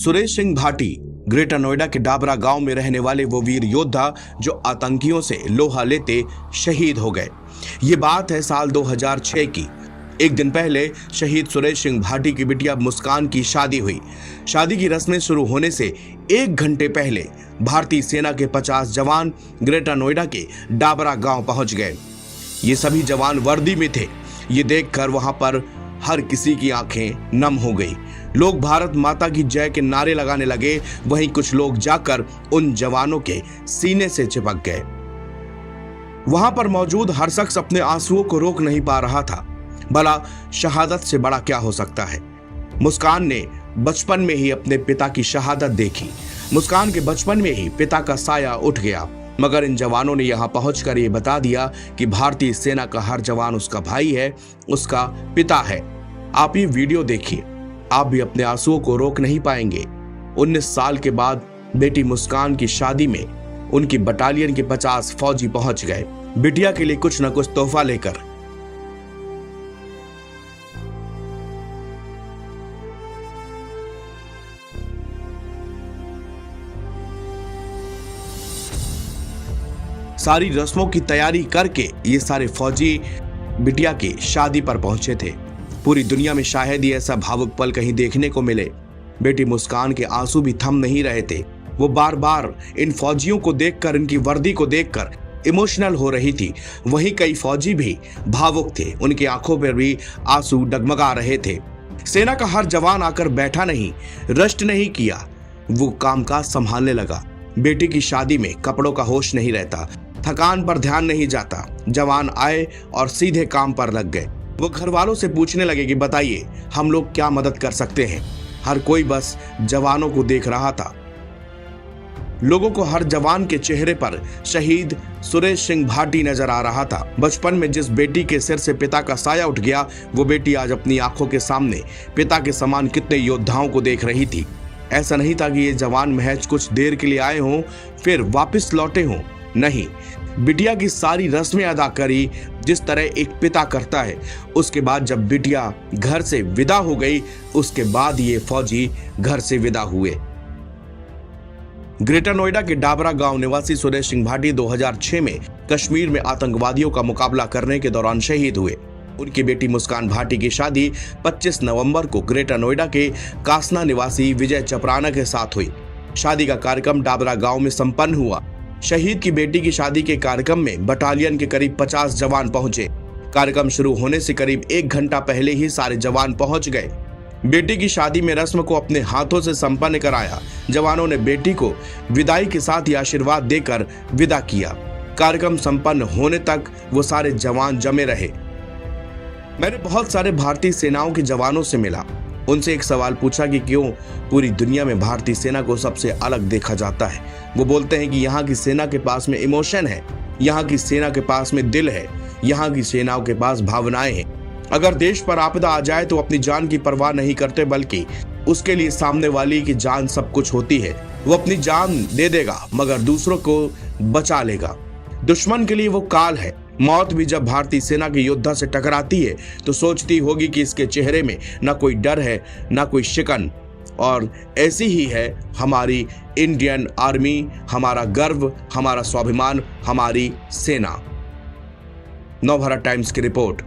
Suresh Singh Bhati greater Noida के डाबरा गांव में रहने वाले वो वीर योद्धा जो आतंकियों से लोहा लेते शहीद हो गए। ये बात है साल 2006 की। एक दिन पहले शहीद सुरेश सिंह भाटी की बिटिया मुस्कान की शादी हुई। शादी की रस्में शुरू होने से 1 घंटे पहले भारतीय सेना के 50 जवान ग्रेटर नोएडा के डाबरा गांव पहुंच गए। ये सभी जवान वर्दी में थे। ये देखकर वहां पर हर किसी की आंखें नम हो गई। लोग भारत माता की जय के नारे लगाने लगे। वहीं कुछ लोग जाकर उन जवानों के सीने से चिपक गए। वहां पर मौजूद हर शख्स अपने आंसुओं को रोक नहीं पा रहा था। भला शहादत से बड़ा क्या हो सकता है। मुस्कान ने बचपन में ही अपने पिता की शहादत देखी। मुस्कान के बचपन में ही पिता का साया उठ गया। मगर इन जवानों ने यहां पहुंचकर ये बता दिया कि भारतीय सेना का हर जवान उसका भाई है, उसका पिता है। आप ये वीडियो देखिए, आप भी अपने आंसुओं को रोक नहीं पाएंगे। 19 साल के बाद बेटी मुस्कान की शादी में उनकी बटालियन के 50 फौजी पहुंच गए, बिटिया के लिए कुछ न कुछ तोहफा लेकर। सारी रस्मों की तैयारी करके ये सारे फौजी बिटिया की शादी पर पहुंचे थे। पूरी दुनिया में शायद ही ऐसा भावुक पल कहीं देखने को मिले। बेटी मुस्कान के आंसू भी थम नहीं रहे थे। वो बार बार इन फौजियों को देखकर, इनकी वर्दी को देखकर इमोशनल हो रही थी। वहीं कई फौजी भी भावुक थे, उनकी आंखों पर भी आंसू डगमगा रहे थे। सेना का हर जवान आकर बैठा नहीं, रेस्ट नहीं किया, वो कामकाज संभालने लगा। बेटी की शादी में कपड़ों का होश नहीं रहता, थकान पर ध्यान नहीं जाता। जवान आए और सीधे काम पर लग गए। वो घर वालों से पूछने लगे कि बताइए हम लोग क्या मदद कर सकते हैं। हर कोई बस जवानों को देख रहा था। लोगों को हर जवान के चेहरे पर शहीद सुरेश सिंह भाटी नजर आ रहा था। बचपन में जिस बेटी के सिर से पिता का साया उठ गया, वो बेटी आज अपनी आंखों के सामने पिता के समान कितने योद्धाओं को देख रही थी। ऐसा नहीं था कि ये जवान महज कुछ देर के लिए आए हों फिर वापस लौटे हों। नहीं, बिटिया की सारी रस्में अदा करी जिस तरह एक पिता करता है। उसके बाद जब बिटिया घर से विदा हो गई, उसके बाद ये फौजी घर से विदा हुए। ग्रेटर नोएडा के डाबरा गांव निवासी सुरेश सिंह भाटी 2006 में कश्मीर में आतंकवादियों का मुकाबला करने के दौरान शहीद हुए। उनकी बेटी मुस्कान भाटी की शादी 25 नवंबर को ग्रेटर नोएडा के कासना निवासी विजय चपराना के साथ हुई। शादी का कार्यक्रम डाबरा गांव में संपन्न हुआ। शहीद की बेटी की शादी के कार्यक्रम में बटालियन के करीब 50 जवान पहुंचे। कार्यक्रम शुरू होने से करीब 1 घंटा पहले ही सारे जवान पहुंच गए। बेटी की शादी में रस्म को अपने हाथों से संपन्न कराया। जवानों ने बेटी को विदाई के साथ ही आशीर्वाद देकर विदा किया। कार्यक्रम संपन्न होने तक वो सारे जवान जमे रहे। मैंने बहुत सारे भारतीय सेनाओं के जवानों से मिला। उनसे एक सवाल पूछा कि क्यों पूरी दुनिया में भारतीय सेना को सबसे अलग देखा जाता है। वो बोलते हैं कि यहाँ की सेना के पास में इमोशन है, यहाँ की सेना के पास में दिल है, यहाँ की सेनाओं के पास भावनाएं हैं। अगर देश पर आपदा आ जाए तो अपनी जान की परवाह नहीं करते, बल्कि उसके लिए सामने वाली की जान सब कुछ होती है। वो अपनी जान दे देगा मगर दूसरों को बचा लेगा। दुश्मन के लिए वो काल है। मौत भी जब भारतीय सेना के योद्धा से टकराती है तो सोचती होगी कि इसके चेहरे में ना कोई डर है, ना कोई शिकन। और ऐसी ही है हमारी इंडियन आर्मी, हमारा गर्व, हमारा स्वाभिमान, हमारी सेना। नवभारत टाइम्स की रिपोर्ट।